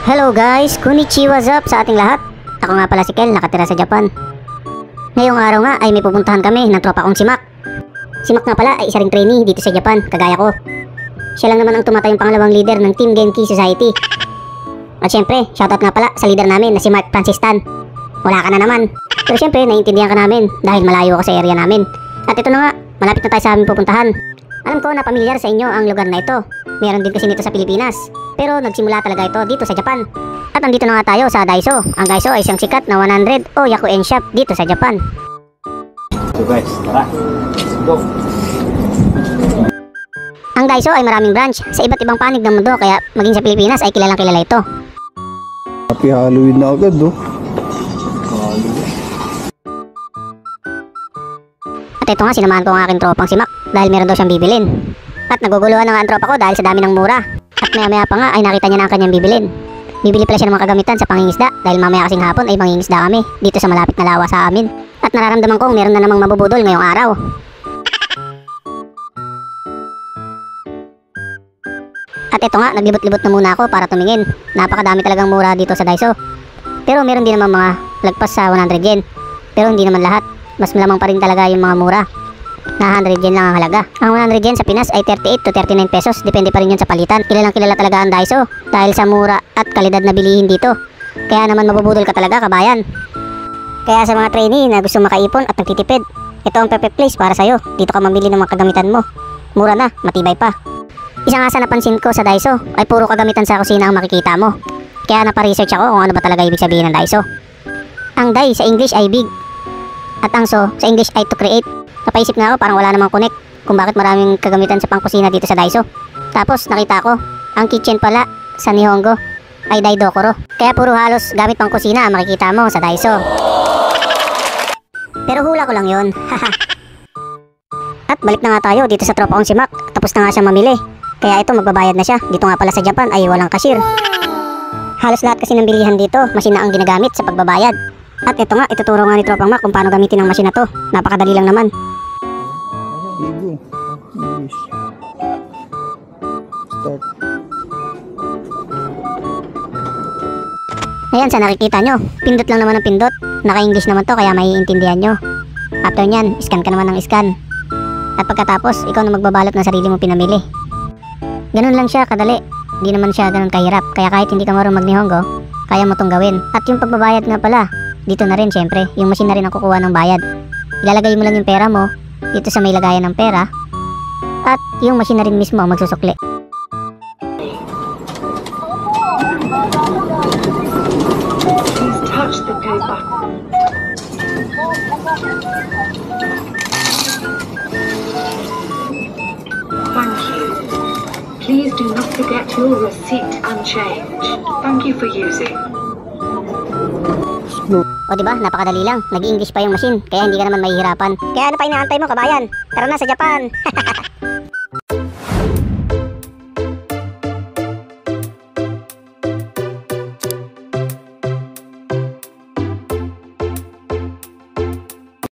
Hello guys, konnichiwa, what's up sa ating lahat. Ako nga pala si Kel, nakatira sa Japan. Ngayong araw nga ay may pupuntahan kami ng tropa kong si Mac. Si Mac nga pala ay isa ring trainee dito sa Japan, kagaya ko. Siya lang naman ang tumatayong pangalawang leader ng Team Genki Society. At syempre, shoutout nga pala sa leader namin na si Mark Francis Tan. Wala ka na naman. Pero syempre, naiintindihan ka namin dahil malayo ako sa area namin. At ito na nga, malapit na tayo sa aming pupuntahan. Alam ko na pamilyar sa inyo ang lugar na ito. Meron din kasi nito sa Pilipinas. Pero nagsimula talaga ito dito sa Japan. At nandito na nga tayo sa Daiso. Ang Daiso ay isang sikat na 100 o Yakuen shop dito sa Japan. So guys, tara. Let's go. Ang Daiso ay maraming branch sa iba't ibang panig ng mundo, kaya maging sa Pilipinas ay kilalang kilala ito. Happy Halloween na agad, no? At ito nga, sinamahan ko ang aking tropang si Mac dahil meron daw siyang bibilin. At naguguluhan na nga ang tropa ko dahil sa dami ng mura. At maya-maya pa nga ay nakita niya na ang kanyang bibilin. Bibili pala siya ng mga kagamitan sa pangingisda dahil mamaya kasing hapon ay mangingisda kami dito sa malapit na lawa sa amin. At nararamdaman kong meron na namang mabubudol ngayong araw. At ito nga, naglibot-libot na muna ako para tumingin. Napakadami talagang mura dito sa Daiso. Pero meron din naman mga lagpas sa 100 yen. Pero hindi naman lahat. Mas malamang pa rin talaga yung mga mura. Na 100 yen lang ang halaga. Ang 100 yen sa Pinas ay 38 to 39 pesos. Depende pa rin yun sa palitan. Kilalang kilala talaga ang Daiso dahil sa mura at kalidad na bilihin dito. Kaya naman mabubudol ka talaga, kabayan. Kaya sa mga trainee na gusto makaipon at nagtitipid, ito ang perfect place para sa'yo. Dito ka mamili ng mga kagamitan mo. Mura na, matibay pa. Isa nga sa napansin ko sa Daiso ay puro kagamitan sa kusina ang makikita mo. Kaya naparesearch ako kung ano ba talaga ibig sabihin ng Daiso. Ang Dai sa English ay big. At ang So sa English ay to create. Napaisip nga ako, parang wala namang connect kung bakit maraming kagamitan sa pangkusina dito sa Daiso. Tapos nakita ko, ang kitchen pala sa Nihongo ay Daidokoro. Kaya puro halos gamit pangkusina ang makikita mo sa Daiso. Pero hula ko lang yun. At balik na nga tayo dito sa tropa kong si Mac. Tapos na nga siya mamili. Kaya ito, magbabayad na siya. Dito nga pala sa Japan ay walang cashier. Halos lahat kasi ng bilihan dito, machine na ang ginagamit sa pagbabayad. At ito nga, ituturo nga ni tropang Mac kung paano gamitin ang machine na to. Napakadali lang naman. Ligo. English. Start. Ayan, sa nakikita nyo, pindot lang naman ang pindot. Naka-English naman to, kaya maiintindihan nyo. After nyan, scan ka naman ng scan. At pagkatapos, ikaw na magbabalot ng sarili mong pinamili. Ganun lang siya, kadali. Hindi naman siya ganun kahirap. Kaya kahit hindi ka marunong mag-Nihongo, kaya mo tong gawin. At yung pagbabayad nga pala, dito na rin syempre, yung machine na rin ang kukuha ng bayad. Ilalagay mo lang yung pera mo dito sa may lagayan ng pera. At yung machine na rin mismo ang magsusukli. Please touch the pay button. Thank you. Please do not forget your receipt and change. Thank you for using. O diba, napakadali lang. Nag-English pa yung machine, kaya hindi ka naman mahihirapan. Kaya ano pa inaantay mo, kabayan? Tara na sa Japan!